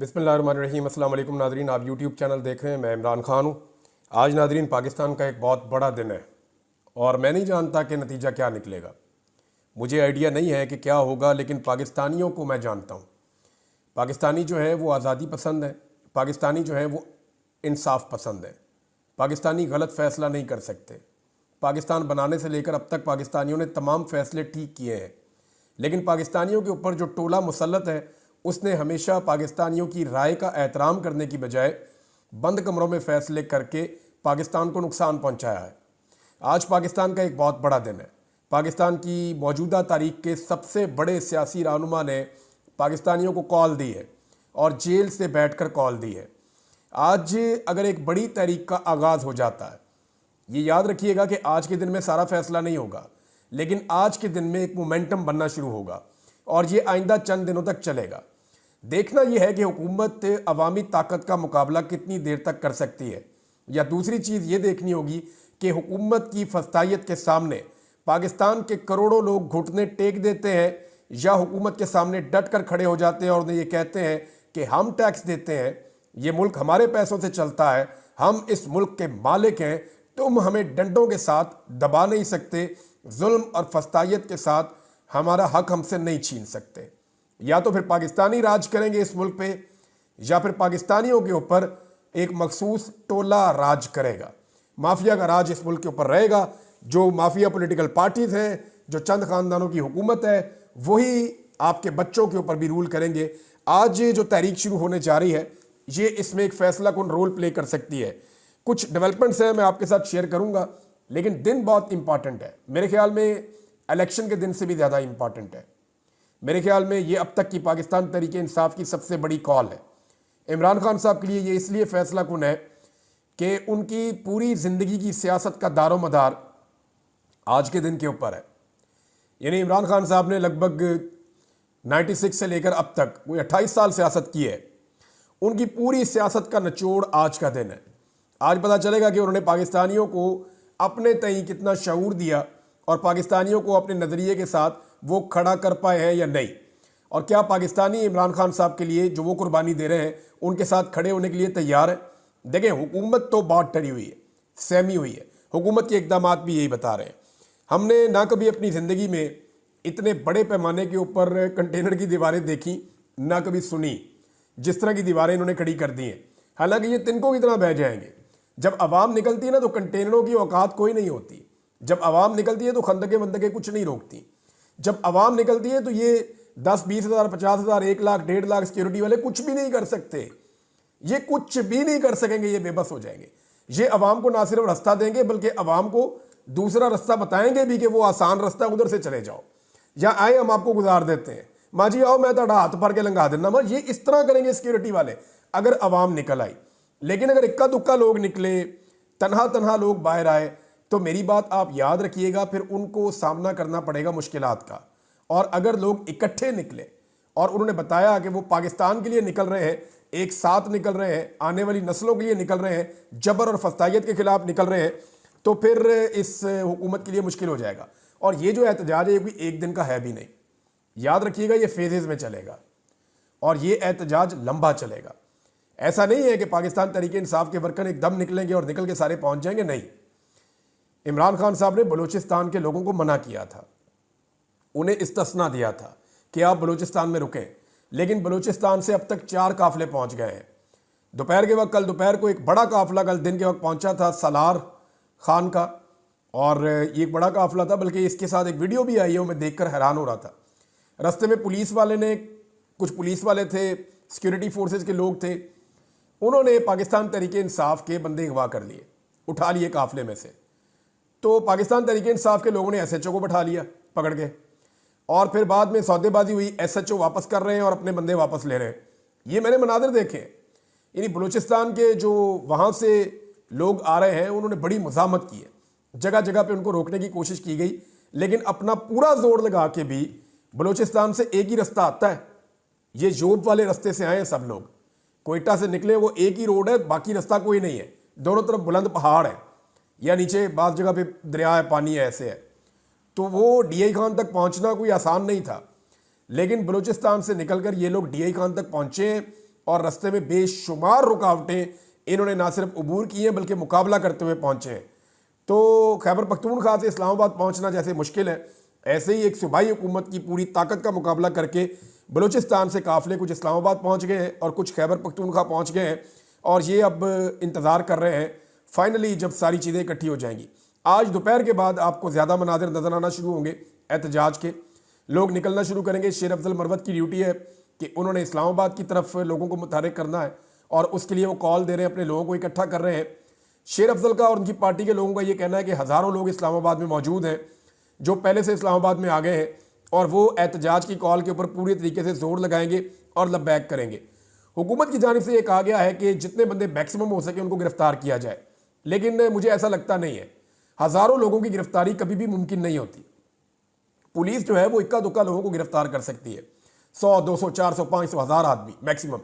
बिस्मिल्लाहिर्रहमानिर्रहीम। अस्सलाम वालेकुम नाज़रीन, आप यूट्यूब चैनल देख रहे हैं। मैं इमरान खान हूँ। आज नाज़रीन पाकिस्तान का एक बहुत बड़ा दिन है और मैं नहीं जानता कि नतीजा क्या निकलेगा। मुझे आइडिया नहीं है कि क्या होगा, लेकिन पाकिस्तानियों को मैं जानता हूँ। पाकिस्तानी जो है वो आज़ादी पसंद है, पाकिस्तानी जो है वो इंसाफ पसंद है। पाकिस्तानी गलत फ़ैसला नहीं कर सकते। पाकिस्तान बनाने से लेकर अब तक पाकिस्तानियों ने तमाम फ़ैसले ठीक किए हैं, लेकिन पाकिस्तानियों के ऊपर जो टोला मुसल्लत है उसने हमेशा पाकिस्तानियों की राय का एहतराम करने की बजाय बंद कमरों में फ़ैसले करके पाकिस्तान को नुकसान पहुंचाया है। आज पाकिस्तान का एक बहुत बड़ा दिन है। पाकिस्तान की मौजूदा तारीख के सबसे बड़े सियासी रहनुमा ने पाकिस्तानियों को कॉल दी है और जेल से बैठकर कॉल दी है। आज अगर एक बड़ी तहरीक का आगाज़ हो जाता है, ये याद रखिएगा कि आज के दिन में सारा फैसला नहीं होगा, लेकिन आज के दिन में एक मोमेंटम बनना शुरू होगा और ये आइंदा चंद दिनों तक चलेगा। देखना यह है कि हुकूमत अवामी ताकत का मुकाबला कितनी देर तक कर सकती है, या दूसरी चीज़ ये देखनी होगी कि हुकूमत की फस्तायत के सामने पाकिस्तान के करोड़ों लोग घुटने टेक देते हैं या हुकूमत के सामने डट कर खड़े हो जाते हैं और उन्हें ये कहते हैं कि हम टैक्स देते हैं, ये मुल्क हमारे पैसों से चलता है, हम इस मुल्क के मालिक हैं, तुम हमें डंडों के साथ दबा नहीं सकते, जुल्म और फस्तायत के साथ हमारा हक हमसे नहीं छीन सकते। या तो फिर पाकिस्तानी राज करेंगे इस मुल्क पे, या फिर पाकिस्तानियों के ऊपर एक मखसूस टोला राज करेगा। माफिया का राज इस मुल्क के ऊपर रहेगा। जो माफिया पॉलिटिकल पार्टीज हैं, जो चंद खानदानों की हुकूमत है, वही आपके बच्चों के ऊपर भी रूल करेंगे। आज जो तहरीक शुरू होने जा रही है, ये इसमें एक फैसला कुन रोल प्ले कर सकती है। कुछ डेवलपमेंट्स हैं, मैं आपके साथ शेयर करूंगा, लेकिन दिन बहुत इंपॉर्टेंट है। मेरे ख्याल में इलेक्शन के दिन से भी ज़्यादा इंपॉर्टेंट है। मेरे ख्याल में ये अब तक की पाकिस्तान तहरीक इंसाफ की सबसे बड़ी कॉल है। इमरान खान साहब के लिए ये इसलिए फैसला कुन है कि उनकी पूरी ज़िंदगी की सियासत का दारोमदार आज के दिन के ऊपर है। यानी इमरान खान साहब ने लगभग 96 से लेकर अब तक कोई 28 साल सियासत की है। उनकी पूरी सियासत का निचोड़ आज का दिन है। आज पता चलेगा कि उन्होंने पाकिस्तानियों को अपने तय कितना शऊर दिया और पाकिस्तानियों को अपने नज़रिए के साथ वो खड़ा कर पाए हैं या नहीं, और क्या पाकिस्तानी इमरान खान साहब के लिए जो वो कुर्बानी दे रहे हैं उनके साथ खड़े होने के लिए तैयार हैं। देखें, हुकूमत तो बहुत डरी हुई है, सहमी हुई है। हुकूमत के इकदाम भी यही बता रहे हैं। हमने ना कभी अपनी ज़िंदगी में इतने बड़े पैमाने के ऊपर कंटेनर की दीवारें देखी, ना कभी सुनी जिस तरह की दीवारें इन्होंने खड़ी कर दी हैं। हालांकि ये तिनकों की तरह बह जाएंगे। जब आवाम निकलती है ना, तो कंटेनरों की औकात कोई नहीं होती। जब आवाम निकलती है तो खंदके वंदके कुछ नहीं रोकती। जब आवाम निकलती है तो ये 10-20 हज़ार, 50 हज़ार, 1 लाख, 1.5 लाख सिक्योरिटी वाले कुछ भी नहीं कर सकते। ये कुछ भी नहीं कर सकेंगे, ये बेबस हो जाएंगे। ये आवाम को ना सिर्फ रास्ता देंगे बल्कि आवाम को दूसरा रास्ता बताएंगे भी कि वो आसान रास्ता उधर से चले जाओ, या आए हम आपको गुजार देते हैं, माँ जी आओ मैं तो हाथ भर के लंघा देना माँ। ये इस तरह करेंगे सिक्योरिटी वाले अगर आवाम निकल आई। लेकिन अगर इक्का दुक्का लोग निकले, तनहा तनहा लोग बाहर आए, तो मेरी बात आप याद रखिएगा, फिर उनको सामना करना पड़ेगा मुश्किलात का। और अगर लोग इकट्ठे निकले और उन्होंने बताया कि वो पाकिस्तान के लिए निकल रहे हैं, एक साथ निकल रहे हैं, आने वाली नस्लों के लिए निकल रहे हैं, जबर और फस्तायत के खिलाफ निकल रहे हैं, तो फिर इस हुकूमत के लिए मुश्किल हो जाएगा। और ये जो एहतजाज है ये कोई एक दिन का है भी नहीं। याद रखिएगा, ये फेजेस में चलेगा और ये एहतजाज लंबा चलेगा। ऐसा नहीं है कि पाकिस्तान तहरीक इंसाफ के वर्कर एकदम निकलेंगे और निकल के सारे पहुंच जाएंगे, नहीं। इमरान खान साहब ने बलूचिस्तान के लोगों को मना किया था, उन्हें इस्तिस्ना दिया था कि आप बलूचिस्तान में रुकें, लेकिन बलूचिस्तान से अब तक 4 काफिले पहुंच गए हैं। दोपहर के वक्त, कल दोपहर को एक बड़ा काफिला कल दिन के वक्त पहुंचा था सालार खान का, और ये एक बड़ा काफिला था, बल्कि इसके साथ एक वीडियो भी आई है, मैं देखकर हैरान हो रहा था। रास्ते में पुलिस वाले ने, कुछ पुलिस वाले थे, सिक्योरिटी फोर्सेज के लोग थे, उन्होंने पाकिस्तान तहरीक इंसाफ के बंदे अगवा कर लिए, उठा लिए काफिले में से। तो पाकिस्तान तहरीक इंसाफ के लोगों ने SHO को बैठा लिया पकड़ के, और फिर बाद में सौदेबाजी हुई, SHO वापस कर रहे हैं और अपने बंदे वापस ले रहे हैं। ये मैंने मनाजिर देखे। यानी बलूचिस्तान के जो वहाँ से लोग आ रहे हैं उन्होंने बड़ी मुज़ाहमत की है, जगह जगह पे उनको रोकने की कोशिश की गई, लेकिन अपना पूरा जोर लगा के भी बलूचिस्तान से एक ही रास्ता आता है। ये जोब वाले रास्ते से आए हैं सब लोग, कोयटा से निकले, वो एक ही रोड है, बाकी रास्ता कोई नहीं है। दोनों तरफ बुलंद पहाड़ है या नीचे बाज़ जगह पे दरिया है, पानी है, ऐसे है। तो वो DI खान तक पहुंचना कोई आसान नहीं था, लेकिन बलूचिस्तान से निकलकर ये लोग DI खान तक पहुंचे और रास्ते में बेशुमार रुकावटें इन्होंने ना सिर्फ अबूर की हैं बल्कि मुकाबला करते हुए पहुंचे हैं। तो खैबर पख्तूनख्वा से इस्लामाबाद पहुंचना जैसे मुश्किल है, ऐसे ही एक सूबाई हुकूमत की पूरी ताकत का मुकाबला करके बलूचिस्तान से काफिले कुछ इस्लामाबाद पहुंच गए हैं और कुछ खैबर पख्तूनख्वा पहुंच गए हैं और ये अब इंतज़ार कर रहे हैं फाइनली जब सारी चीज़ें इकट्ठी हो जाएंगी। आज दोपहर के बाद आपको ज़्यादा मनाजिर नजर आना शुरू होंगे एहतजाज के, लोग निकलना शुरू करेंगे। शेर अफजल मरवत की ड्यूटी है कि उन्होंने इस्लामाबाद की तरफ लोगों को मुतहरिक करना है और उसके लिए वो कॉल दे रहे हैं, अपने लोगों को इकट्ठा कर रहे हैं। शेर अफजल का और उनकी पार्टी के लोगों का ये कहना है कि हज़ारों लोग इस्लामाबाद में मौजूद हैं जो पहले से इस्लामाबाद में आ गए हैं और वो एहतजाज की कॉल के ऊपर पूरी तरीके से जोर लगाएंगे और लबैक करेंगे। हुकूमत की जानिब से ये कहा गया है कि जितने बंदे मैक्सिमम हो सके उनको गिरफ्तार किया जाए, लेकिन मुझे ऐसा लगता नहीं है। हज़ारों लोगों की गिरफ्तारी कभी भी मुमकिन नहीं होती। पुलिस जो है वो इक्का दुक्का लोगों को गिरफ्तार कर सकती है, 100, 200, 400, 500, 1000 आदमी मैक्सिमम।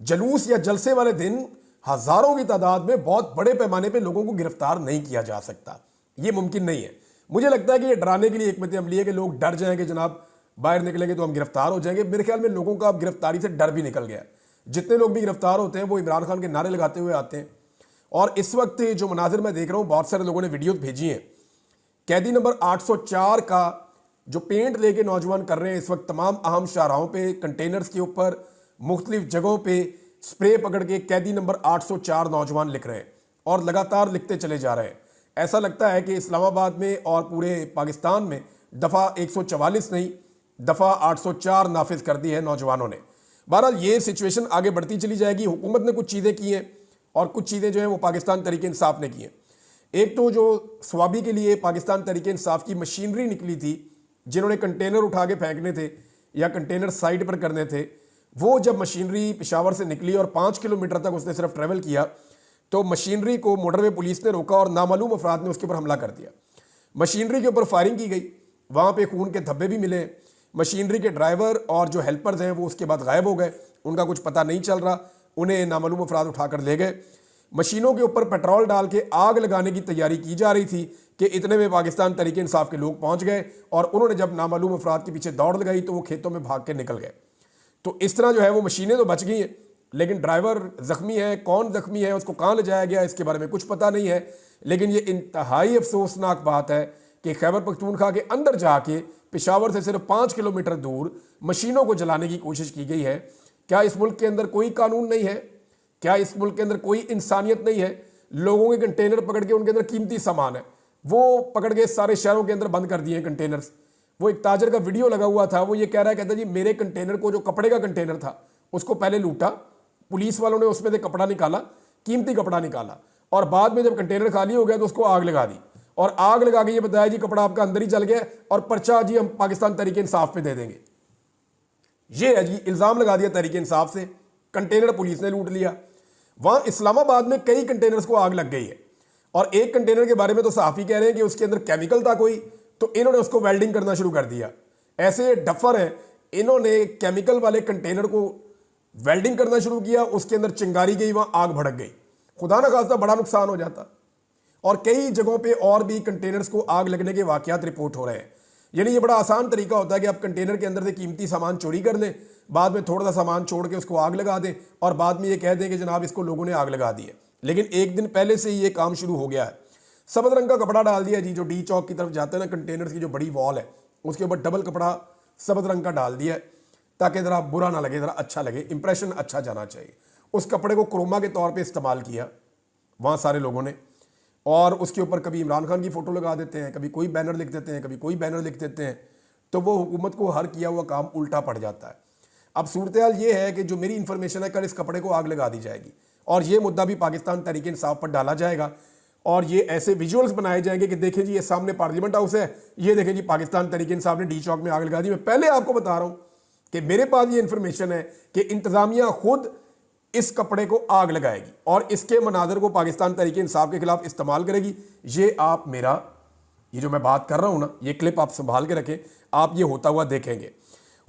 जलूस या जलसे वाले दिन हज़ारों की तादाद में बहुत बड़े पैमाने पर लोगों को गिरफ्तार नहीं किया जा सकता, ये मुमकिन नहीं है। मुझे लगता है कि ये डराने के लिए हिकमत अमली है कि लोग डर जाएंगे, जनाब बाहर निकलेंगे तो हम गिरफ्तार हो जाएंगे। मेरे ख्याल में लोगों का अब गिरफ्तारी से डर भी निकल गया। जितने लोग भी गिरफ्तार होते हैं वो इमरान खान के नारे लगाते हुए आते हैं। और इस वक्त जो मनाजिर मैं देख रहा हूँ, बहुत सारे लोगों ने वीडियो भेजी हैं। कैदी नंबर 804 का जो पेंट लेके नौजवान कर रहे हैं इस वक्त तमाम अहम शाहराहों पे, कंटेनर्स के ऊपर, मुख्तलिफ जगहों पे स्प्रे पकड़ के कैदी नंबर 804 नौजवान लिख रहे हैं और लगातार लिखते चले जा रहे हैं। ऐसा लगता है कि इस्लामाबाद में और पूरे पाकिस्तान में दफ़ा 144 नहीं, दफ़ा 804 नाफिज कर दी है नौजवानों ने। बहरहाल ये सिचुएशन आगे बढ़ती चली जाएगी। हुकूमत ने कुछ चीज़ें की हैं और कुछ चीज़ें जो हैं वो पाकिस्तान तहरीक इंसाफ ने की हैं। एक तो जो स्वाबी के लिए पाकिस्तान तहरीक इंसाफ की मशीनरी निकली थी, जिन्होंने कंटेनर उठा के फेंकने थे या कंटेनर साइड पर करने थे, वो जब मशीनरी पेशावर से निकली और 5 किलोमीटर तक उसने सिर्फ ट्रेवल किया तो मशीनरी को मोटरवे पुलिस ने रोका और नामालूम अफराद ने उसके ऊपर हमला कर दिया। मशीनरी के ऊपर फायरिंग की गई, वहाँ पे खून के धब्बे भी मिले। मशीनरी के ड्राइवर और जो हेल्पर्स हैं वो उसके बाद गायब हो गए, उनका कुछ पता नहीं चल रहा, उन्हें नामालूम अफराद उठाकर ले गए। मशीनों के ऊपर पेट्रोल डाल के आग लगाने की तैयारी की जा रही थी कि इतने में पाकिस्तान तहरीक इंसाफ के लोग पहुँच गए और उन्होंने जब नामालूम अफराद के पीछे दौड़ लगाई तो वो खेतों में भाग के निकल गए। तो इस तरह जो है वो मशीनें तो बच गई हैं, लेकिन ड्राइवर जख्मी है। कौन जख्मी है, उसको कहाँ ले जाया गया, इसके बारे में कुछ पता नहीं है। लेकिन ये इंतहाई अफसोसनाक बात है कि खैबर पख्तूनख्वा के अंदर जाके पेशावर से सिर्फ 5 किलोमीटर दूर मशीनों को जलाने की कोशिश की गई है। क्या इस मुल्क के अंदर कोई कानून नहीं है? क्या इस मुल्क के अंदर कोई इंसानियत नहीं है? लोगों के कंटेनर पकड़ के, उनके अंदर कीमती सामान है, वो पकड़ के सारे शहरों के अंदर बंद कर दिए कंटेनर्स। वो एक ताजर का वीडियो लगा हुआ था, वो ये कह रहा है, कहता जी मेरे कंटेनर को, जो कपड़े का कंटेनर था, उसको पहले लूटा, पुलिस वालों ने उसमें से कपड़ा निकाला, कीमती कपड़ा निकाला, और बाद में जब कंटेनर खाली हो गया तो उसको आग लगा दी और आग लगा के ये बताया जी कपड़ा आपका अंदर ही जल गया और पर्चा जी हम पाकिस्तान तहरीक इंसाफ पे दे देंगे। ये है जी, इल्ज़ाम लगा दिया तहरीक इंसाफ से, कंटेनर पुलिस ने लूट लिया। वहाँ इस्लामाबाद में कई कंटेनर्स को आग लग गई है और एक कंटेनर के बारे में तो सहाफ़ी कह रहे हैं कि उसके अंदर केमिकल था कोई, तो इन्होंने उसको वेल्डिंग करना शुरू कर दिया। ऐसे डफर हैं, इन्होंने केमिकल वाले कंटेनर को वेल्डिंग करना शुरू किया, उसके अंदर चिंगारी गई, वहाँ आग भड़क गई, खुदा ना खास्ता बड़ा नुकसान हो जाता। और कई जगहों पे और भी कंटेनर्स को आग लगने के वाकयात रिपोर्ट हो रहे हैं। यानी ये बड़ा आसान तरीका होता है कि आप कंटेनर के अंदर से कीमती सामान चोरी कर लें, बाद में थोड़ा सा सामान छोड़ के उसको आग लगा दें और बाद में ये कह दें कि जनाब इसको लोगों ने आग लगा दी है। लेकिन एक दिन पहले से ही ये काम शुरू हो गया है। सब्ज़ रंग का कपड़ा डाल दिया जी, जो डी चौक की तरफ जाते हैं ना, कंटेनर्स की जो बड़ी वॉल है उसके ऊपर डबल कपड़ा सब्ज़ रंग का डाल दिया है ताकि ज़रा बुरा ना लगे, ज़रा अच्छा लगे, इंप्रेशन अच्छा जाना चाहिए। उस कपड़े को क्रोमा के तौर पे इस्तेमाल किया वहाँ सारे लोगों ने, और उसके ऊपर कभी इमरान खान की फ़ोटो लगा देते हैं, कभी कोई बैनर लिख देते हैं, कभी कोई बैनर लिख देते हैं, तो वो हुकूमत को हर किया हुआ काम उल्टा पड़ जाता है। अब सूरत हाल ये है कि जो मेरी इन्फॉर्मेशन है, कल इस कपड़े को आग लगा दी जाएगी और ये मुद्दा भी पाकिस्तान तहरीक इंसाफ पर डाला जाएगा और ये ऐसे विजुअल्स बनाए जाएंगे कि देखें जी ये सामने पार्लियामेंट हाउस है, ये देखें जी पाकिस्तान तहरीक इंसाफ ने डी चौक में आग लगा दी। मैं पहले आपको बता रहा हूँ कि मेरे पास ये इन्फॉर्मेशन है कि इंतज़ामिया खुद इस कपड़े को आग लगाएगी और इसके मनाजर को पाकिस्तान तहरीक इंसाफ के खिलाफ इस्तेमाल करेगी। ये आप मेरा, ये जो मैं बात कर रहा हूँ ना, ये क्लिप आप संभाल के रखें, आप ये होता हुआ देखेंगे।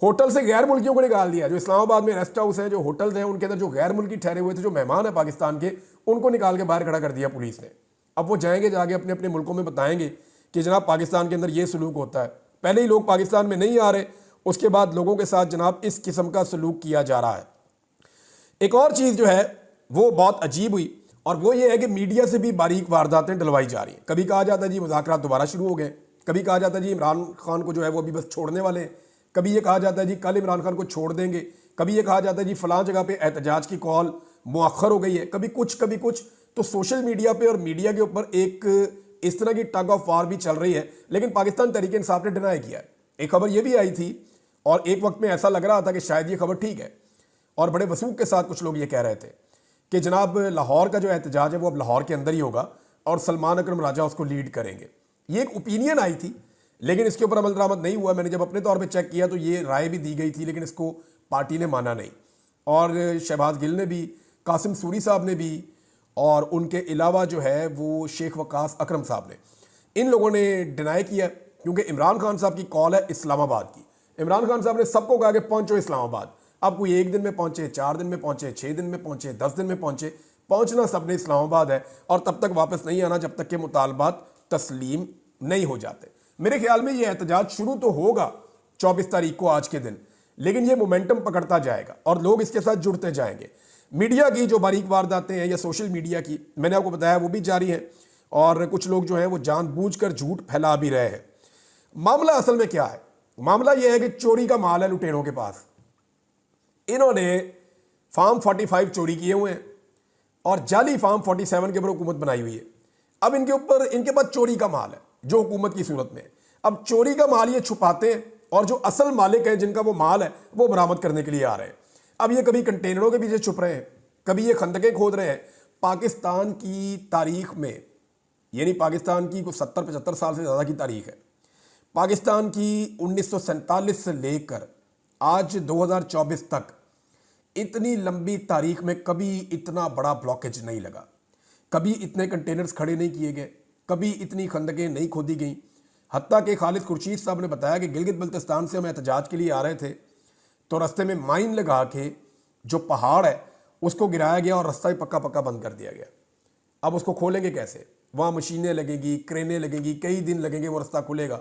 होटल से गैर मुल्कियों को निकाल दिया। जो इस्लामाबाद में रेस्ट हाउस है, जो होटल्स हैं, उनके अंदर जो गैर मुल्की ठहरे हुए थे, जो मेहमान है पाकिस्तान के, उनको निकाल के बाहर खड़ा कर दिया पुलिस ने। अब वो जाएंगे, जाके अपने अपने मुल्कों में बताएंगे कि जनाब पाकिस्तान के अंदर ये सलूक होता है। पहले ही लोग पाकिस्तान में नहीं आ रहे, उसके बाद लोगों के साथ जनाब इस किस्म का सलूक किया जा रहा है। एक और चीज़ जो है वो बहुत अजीब हुई, और वो ये है कि मीडिया से भी बारीक वारदातें डलवाई जा रही हैं। कभी कहा जाता है जी मुज़ाकरात दोबारा शुरू हो गए, कभी कहा जाता है जी इमरान खान को जो है वो अभी बस छोड़ने वाले हैं, कभी ये कहा जाता है जी कल इमरान खान को छोड़ देंगे, कभी ये कहा जाता है जी फलां जगह पे एहतजाज की कॉल मुअख्खर हो गई है, कभी कुछ। तो सोशल मीडिया पे और मीडिया के ऊपर एक इस तरह की टग ऑफ वार भी चल रही है। लेकिन पाकिस्तान तहरीक इंसाफ ने डिनाई किया है। एक खबर ये भी आई थी और एक वक्त में ऐसा लग रहा था कि शायद ये खबर ठीक है, और बड़े वसूख के साथ कुछ लोग ये कह रहे थे कि जनाब लाहौर का जो एहतजाज है वो अब लाहौर के अंदर ही होगा और सलमान अकरम राजा उसको लीड करेंगे। ये एक ओपिनियन आई थी, लेकिन इसके ऊपर अमल दरामद नहीं हुआ। मैंने जब अपने तौर पे चेक किया तो ये राय भी दी गई थी, लेकिन इसको पार्टी ने माना नहीं। और शहबाज गिल ने भी, कासिम सूरी साहब ने भी, और उनके अलावा जो है वो शेख वकास अकरम साहब ने, इन लोगों ने डिनाई किया, क्योंकि इमरान खान साहब की कॉल है इस्लामाबाद की। इमरान खान साहब ने सबको कहा कि पहुंचो इस्लामाबाद। अब कोई 1 दिन में पहुंचे, 4 दिन में पहुंचे, 6 दिन में पहुंचे, 10 दिन में पहुंचे, पहुंचना सबने इस्लामाबाद है, और तब तक वापस नहीं आना जब तक के मुतालबात तस्लीम नहीं हो जाते। मेरे ख्याल में ये एहतजाज शुरू तो होगा 24 तारीख को आज के दिन, लेकिन ये मोमेंटम पकड़ता जाएगा और लोग इसके साथ जुड़ते जाएंगे। मीडिया की जो बारीक वारदातें हैं या सोशल मीडिया की, मैंने आपको बताया वो भी जारी है, और कुछ लोग जो हैं वो जानबूझकर झूठ फैला भी रहे हैं। मामला असल में क्या है? मामला यह है कि चोरी का माल है लुटेरों के पास। इन्होंने फार्म 45 चोरी किए हुए हैं और जाली फार्म 47 के ऊपर हुकूमत बनाई हुई है। अब इनके पास चोरी का माल है जो हुकूमत की सूरत में है। अब चोरी का माल ये छुपाते हैं, और जो असल मालिक हैं जिनका वो माल है वो बरामद करने के लिए आ रहे हैं। अब ये कभी कंटेनरों के पीछे छुप रहे हैं, कभी ये खंदकें खोद रहे हैं। पाकिस्तान की तारीख में, यानी पाकिस्तान की कुछ 70-75 साल से ज़्यादा की तारीख है, पाकिस्तान की 1947 से लेकर आज 2024 तक इतनी लंबी तारीख में कभी इतना बड़ा ब्लॉकेज नहीं लगा, कभी इतने कंटेनर्स खड़े नहीं किए गए, कभी इतनी खंदकें नहीं खोदी गई। हत्ता कि खालिद खुर्शीद साहब ने बताया कि गिलगित बल्तिस्तान से हम एहतजाज के लिए आ रहे थे तो रास्ते में माइन लगा के जो पहाड़ है उसको गिराया गया और रास्ता ही पक्का पक्का बंद कर दिया गया। अब उसको खोलेंगे कैसे? वहाँ मशीनें लगेंगी, क्रेनें लगेंगी, कई दिन लगेंगे वो रास्ता खुलेगा।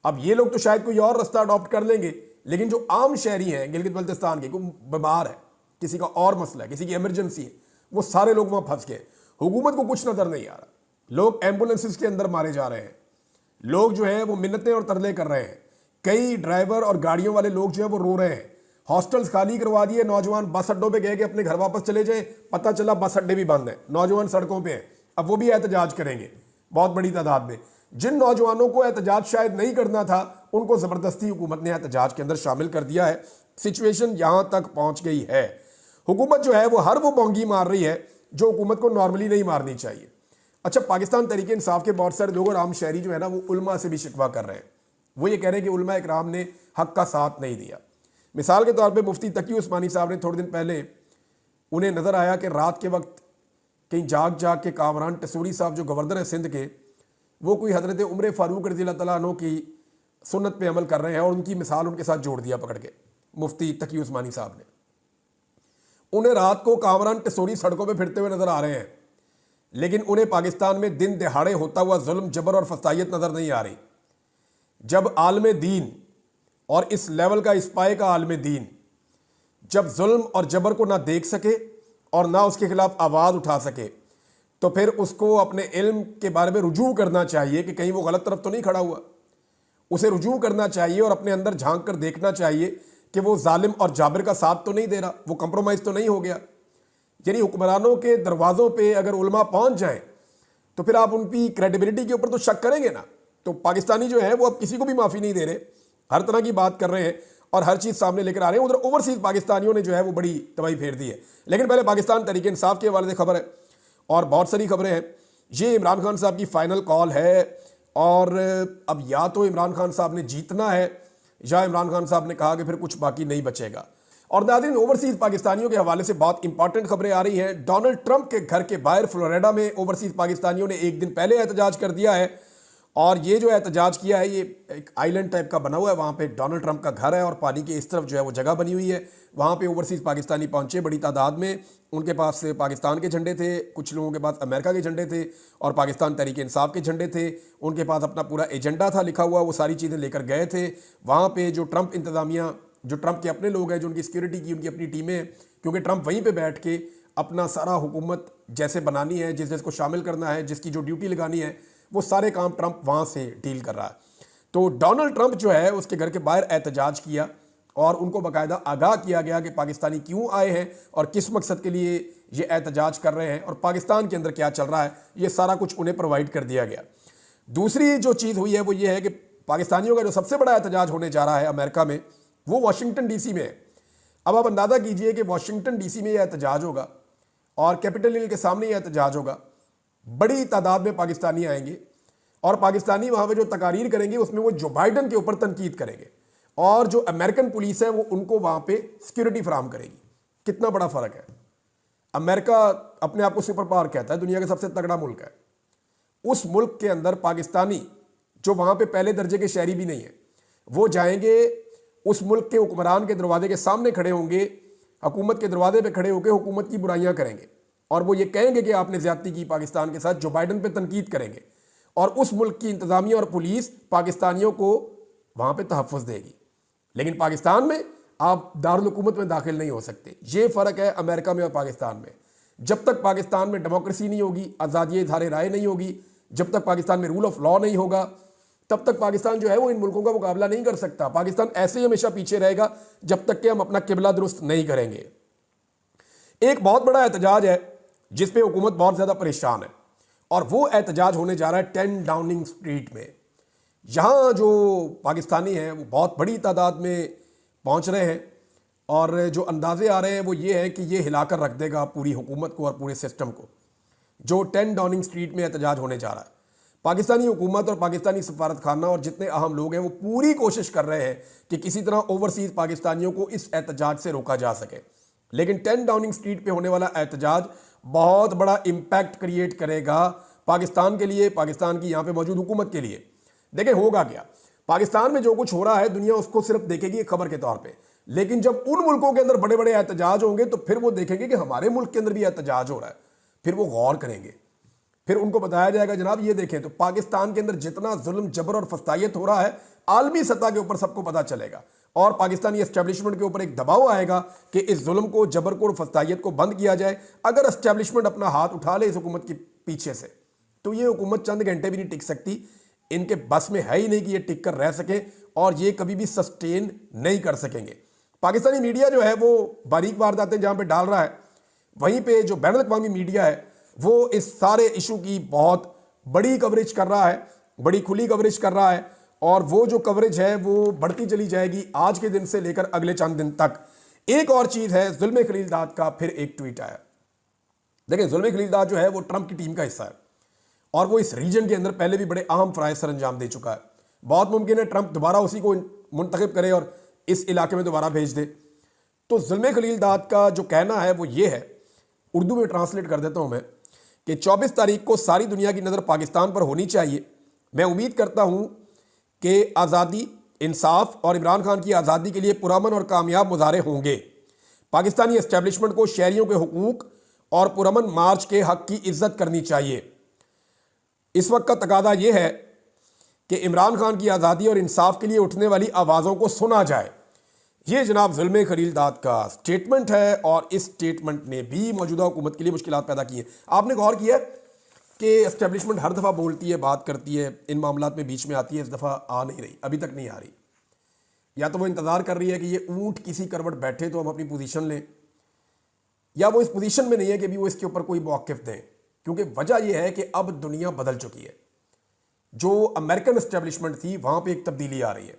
अब ये लोग तो शायद कोई और रास्ता अडॉप्ट कर लेंगे, लेकिन जो आम शहरी हैं गिलगित बल्तिस्तान के, कोई बीमार है, किसी का और मसला है, किसी की इमरजेंसी है, वो सारे लोग वहाँ फंस गए। हुकूमत को कुछ नजर नहीं आ रहा। लोग एम्बुलेंसेस के अंदर मारे जा रहे हैं, लोग जो है वो मिन्नतें और तरले कर रहे हैं, कई ड्राइवर और गाड़ियों वाले लोग जो है वो रो रहे हैं। हॉस्टल्स खाली करवा दिए, नौजवान बस अड्डों पे गए कि अपने घर वापस चले जाएं, पता चला बस अड्डे भी बंद हैं, नौजवान सड़कों पे हैं। अब वो भी एहतजाज करेंगे बहुत बड़ी तादाद में। जिन नौजवानों को एहतजाज शायद नहीं करना था उनको ज़बरदस्ती हुकूमत ने एहतजाज के अंदर शामिल कर दिया है। सिचुएशन यहाँ तक पहुँच गई है। हुकूमत जो है वो हर वो बोंगी मार रही है जो हुकूमत को नॉर्मली नहीं मारनी चाहिए। अच्छा, पाकिस्तान तहरीक इंसाफ के बहुत सारे लोग और आम शहरी जो है ना वो उलमा से भी शिकवा कर रहे हैं। वो ये कह रहे हैं कि उलमा इकराम ने हक का साथ नहीं दिया। मिसाल के तौर पे मुफ्ती तकी उस्मानी साहब ने थोड़े दिन पहले, उन्हें नज़र आया कि रात के वक्त कहीं जाग के कामरान टसूरी साहब जो गवर्नर है सिंध के, वो कोई हज़रत उमर फ़ारूक रज़ी अल्लाह तआला अन्हु की सुन्नत पे अमल कर रहे हैं, और उनकी मिसाल उनके साथ जोड़ दिया पकड़ के मुफ्ती तकी उस्मानी साहब ने। उन्हें रात को कामरान टसूरी सड़कों पर फिरते हुए नज़र आ रहे हैं, लेकिन उन्हें पाकिस्तान में दिन दिहाड़े होता हुआ जुल्म, जबर और फसाइयत नज़र नहीं आ रही। जब आलम दीन, और इस लेवल का, इस पाए का आलम दीन, जब जुल्म और जबर को ना देख सके और ना उसके खिलाफ आवाज़ उठा सके, तो फिर उसको अपने इल्म के बारे में रुजू करना चाहिए कि कहीं वो गलत तरफ तो नहीं खड़ा हुआ। उसे रुजू करना चाहिए और अपने अंदर झांक कर देखना चाहिए कि वो जालिम और जाबिर का साथ तो नहीं दे रहा, वो कंप्रोमाइज़ तो नहीं हो गया। यानी हुक्मरानों के दरवाज़ों पे अगर उलमा पहुंच जाएं तो फिर आप उनकी क्रेडिबिलिटी के ऊपर तो शक करेंगे ना। तो पाकिस्तानी जो है वो अब किसी को भी माफ़ी नहीं दे रहे, हर तरह की बात कर रहे हैं और हर चीज़ सामने लेकर आ रहे हैं। उधर ओवरसीज़ पाकिस्तानियों ने जो है वो बड़ी तबाही फेर दी है। लेकिन पहले पाकिस्तान तहरीक इंसाफ के हवाले से खबर है, और बहुत सारी खबरें हैं। ये इमरान खान साहब की फ़ाइनल कॉल है, और अब या तो इमरान खान साहब ने जीतना है या इमरान खान साहब ने कहा कि फिर कुछ बाकी नहीं बचेगा। और नाज़रीन, ओवरसीज़ पाकिस्तानियों के हवाले से बहुत इंपॉर्टेंट खबरें आ रही हैं। डोनाल्ड ट्रंप के घर के बाहर फ्लोरिडा में ओवरसीज़ पाकिस्तानियों ने एक दिन पहले एहतजाज कर दिया है, और ये जो एहतजाज किया है ये एक आइलैंड टाइप का बना हुआ है। वहाँ पे डोनाल्ड ट्रंप का घर है और पानी के इस तरफ जो है वो जगह बनी हुई है। वहाँ पे ओवरसीज़ पाकिस्तानी पहुँचे बड़ी तादाद में। उनके पास पाकिस्तान के झंडे थे, कुछ लोगों के पास अमेरिका के झंडे थे और पाकिस्तान तहरीक इंसाफ के झंडे थे। उनके पास अपना पूरा एजेंडा था लिखा हुआ, वो सारी चीज़ें लेकर गए थे। वहाँ पर जो ट्रंप इंतज़ामिया, जो ट्रंप के अपने लोग हैं, जो उनकी सिक्योरिटी की उनकी अपनी टीमें हैं, क्योंकि ट्रंप वहीं पे बैठ के अपना सारा हुकूमत जैसे बनानी है, जिस जिसको शामिल करना है, जिसकी जो ड्यूटी लगानी है, वो सारे काम ट्रंप वहाँ से डील कर रहा है। तो डोनाल्ड ट्रंप जो है उसके घर के बाहर एहतजाज किया और उनको बाकायदा आगाह किया गया कि पाकिस्तानी क्यों आए हैं और किस मकसद के लिए ये एहतजाज कर रहे हैं और पाकिस्तान के अंदर क्या चल रहा है, ये सारा कुछ उन्हें प्रोवाइड कर दिया गया। दूसरी जो चीज़ हुई है वो ये है कि पाकिस्तानियों का जो सबसे बड़ा एहतजाज होने जा रहा है अमेरिका में, वो वाशिंगटन डीसी में है। अब आप अंदाज़ा कीजिए कि वाशिंगटन डीसी में यह एहतजाज होगा और कैपिटल हिल के सामने यह एहतजाज होगा। बड़ी तादाद में पाकिस्तानी आएंगे और पाकिस्तानी वहाँ पे जो तकारीर करेंगे उसमें वो जो बाइडन के ऊपर तनकीद करेंगे और जो अमेरिकन पुलिस है वो उनको वहाँ पे सिक्योरिटी फराहम करेगी। कितना बड़ा फ़र्क है। अमेरिका अपने आप को सुपर पावर कहता है, दुनिया का सबसे तगड़ा मुल्क है। उस मुल्क के अंदर पाकिस्तानी जो वहाँ पे पहले दर्जे के शहरी भी नहीं है, वो जाएंगे उस मुल्क के हुक्मरान के दरवाजे के सामने खड़े होंगे, हुकूमत के दरवाजे पे खड़े होकर हुकूमत की बुराइयां करेंगे और वो ये कहेंगे कि आपने ज्यादती की पाकिस्तान के साथ, जो बाइडन पे तनकीद करेंगे और उस मुल्क की इंतजामिया और पुलिस पाकिस्तानियों को वहाँ पे तहफ़्फ़ुज़ देगी। लेकिन पाकिस्तान में आप दारुल हुकूमत में दाखिल नहीं हो सकते। ये फ़र्क है अमेरिका में और पाकिस्तान में। जब तक पाकिस्तान में डेमोक्रेसी नहीं होगी, आज़ादी इज़हार राय नहीं होगी, जब तक पाकिस्तान में रूल ऑफ लॉ नहीं होगा, तब तक पाकिस्तान जो है वो इन मुल्कों का मुकाबला नहीं कर सकता। पाकिस्तान ऐसे ही हमेशा पीछे रहेगा जब तक कि हम अपना किबला दुरुस्त नहीं करेंगे। एक बहुत बड़ा एहतजाज है जिसपे हुकूमत बहुत ज़्यादा परेशान है और वो एहतजाज होने जा रहा है 10 डाउनिंग स्ट्रीट में। यहाँ जो पाकिस्तानी हैं वो बहुत बड़ी तादाद में पहुँच रहे हैं और जो अंदाजे आ रहे हैं वो ये है कि ये हिलाकर रख देगा पूरी हुकूमत को और पूरे सिस्टम को। जो 10 डाउनिंग स्ट्रीट में एहतजाज होने जा रहा है, पाकिस्तानी हुकूमत और पाकिस्तानी सफारत खाना और जितने अहम लोग हैं वो पूरी कोशिश कर रहे हैं कि किसी तरह ओवरसीज पाकिस्तानियों को इस एहतजाज से रोका जा सके। लेकिन 10 डाउनिंग स्ट्रीट पे होने वाला एहतजाज बहुत बड़ा इम्पैक्ट क्रिएट करेगा पाकिस्तान के लिए, पाकिस्तान की यहाँ पे मौजूद हुकूमत के लिए। देखें होगा क्या, पाकिस्तान में जो कुछ हो रहा है दुनिया उसको सिर्फ देखेगी एक खबर के तौर पे, लेकिन जब उन मुल्कों के अंदर बड़े बड़े एहतजाज होंगे तो फिर वो देखेंगे कि हमारे मुल्क के अंदर भी एहतजाज हो रहा है। फिर वो गौर करेंगे, फिर उनको बताया जाएगा जनाब ये देखें तो पाकिस्तान के अंदर जितना जुल्म जबर और फस्तायत हो रहा है आलमी सतह के ऊपर सबको पता चलेगा और पाकिस्तानी एस्टेब्लिशमेंट के ऊपर एक दबाव आएगा कि इस जुल्म को, जबर को और फस्तायत को बंद किया जाए। अगर एस्टेब्लिशमेंट अपना हाथ उठा ले इस हुकूमत के पीछे से तो ये हुकूमत चंद घंटे भी नहीं टिक सकती। इनके बस में है ही नहीं कि ये टिक कर रह सके और ये कभी भी सस्टेन नहीं कर सकेंगे। पाकिस्तानी मीडिया जो है वो बारीक वारदातें जहाँ पे डाल रहा है, वहीं पे जो बैनुल अक़वामी मीडिया है वो इस सारे इशू की बहुत बड़ी कवरेज कर रहा है, बड़ी खुली कवरेज कर रहा है और वो जो कवरेज है वो बढ़ती चली जाएगी आज के दिन से लेकर अगले चंद दिन तक। एक और चीज़ है, जुल्म खलीलदाद का फिर एक ट्वीट आया। देखिए जुल्म खलीलदाद जो है वो ट्रंप की टीम का हिस्सा है और वो इस रीजन के अंदर पहले भी बड़े अहम फ़राइज़ सर अंजाम दे चुका है। बहुत मुमकिन है ट्रंप दोबारा उसी को मुंतखब करे और इस इलाके में दोबारा भेज दे। तो जुल्म खलीलदाद का जो कहना है वो ये है, उर्दू में ट्रांसलेट कर देता हूँ मैं, कि 24 तारीख को सारी दुनिया की नज़र पाकिस्तान पर होनी चाहिए। मैं उम्मीद करता हूँ कि आज़ादी, इंसाफ और इमरान खान की आज़ादी के लिए पुरअमन और कामयाब मुजाहरे होंगे। पाकिस्तानी एस्टेब्लिशमेंट को शहरियों के हुकूक और पुरअमन मार्च के हक की इज्जत करनी चाहिए। इस वक्त का तकादा यह है कि इमरान खान की आज़ादी और इंसाफ के लिए उठने वाली आवाज़ों को सुना जाए। ये जनाब जुल्म खलीलदाद का स्टेटमेंट है और इस स्टेटमेंट ने भी मौजूदा हुकूमत के लिए मुश्किलात पैदा की है। आपने गौर किया कि एस्टेब्लिशमेंट हर दफ़ा बोलती है, बात करती है, इन मामलात में बीच में आती है, इस दफ़ा आ नहीं रही, अभी तक नहीं आ रही। या तो वो इंतज़ार कर रही है कि ये ऊँट किसी करवट बैठे तो हम अपनी पोजीशन लें, या वो इस पोजीशन में नहीं है कि भी वो इसके ऊपर कोई मौक़िफ़ दें। क्योंकि वजह यह है कि अब दुनिया बदल चुकी है। जो अमेरिकन एस्टेब्लिशमेंट थी वहाँ पर एक तब्दीली आ रही है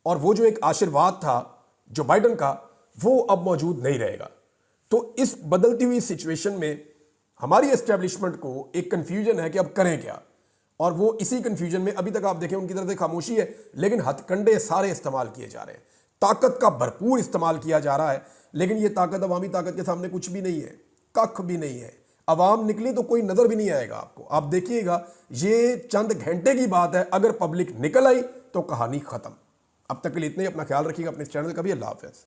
और वो जो एक आशीर्वाद था जो बाइडन का, वो अब मौजूद नहीं रहेगा। तो इस बदलती हुई सिचुएशन में हमारी एस्टेब्लिशमेंट को एक कंफ्यूजन है कि अब करें क्या, और वो इसी कंफ्यूजन में अभी तक आप देखें उनकी तरफ से खामोशी है, लेकिन हथकंडे सारे इस्तेमाल किए जा रहे हैं, ताकत का भरपूर इस्तेमाल किया जा रहा है। लेकिन ये ताकत अवामी ताकत के सामने कुछ भी नहीं है, कख भी नहीं है। अवाम निकली तो कोई नजर भी नहीं आएगा आपको। आप देखिएगा ये चंद घंटे की बात है, अगर पब्लिक निकल आई तो कहानी खत्म। अब तक के लिए इतने ही। अपना ख्याल रखिएगा, अपने इस चैनल का भी। अल्लाह हाफ़िज़।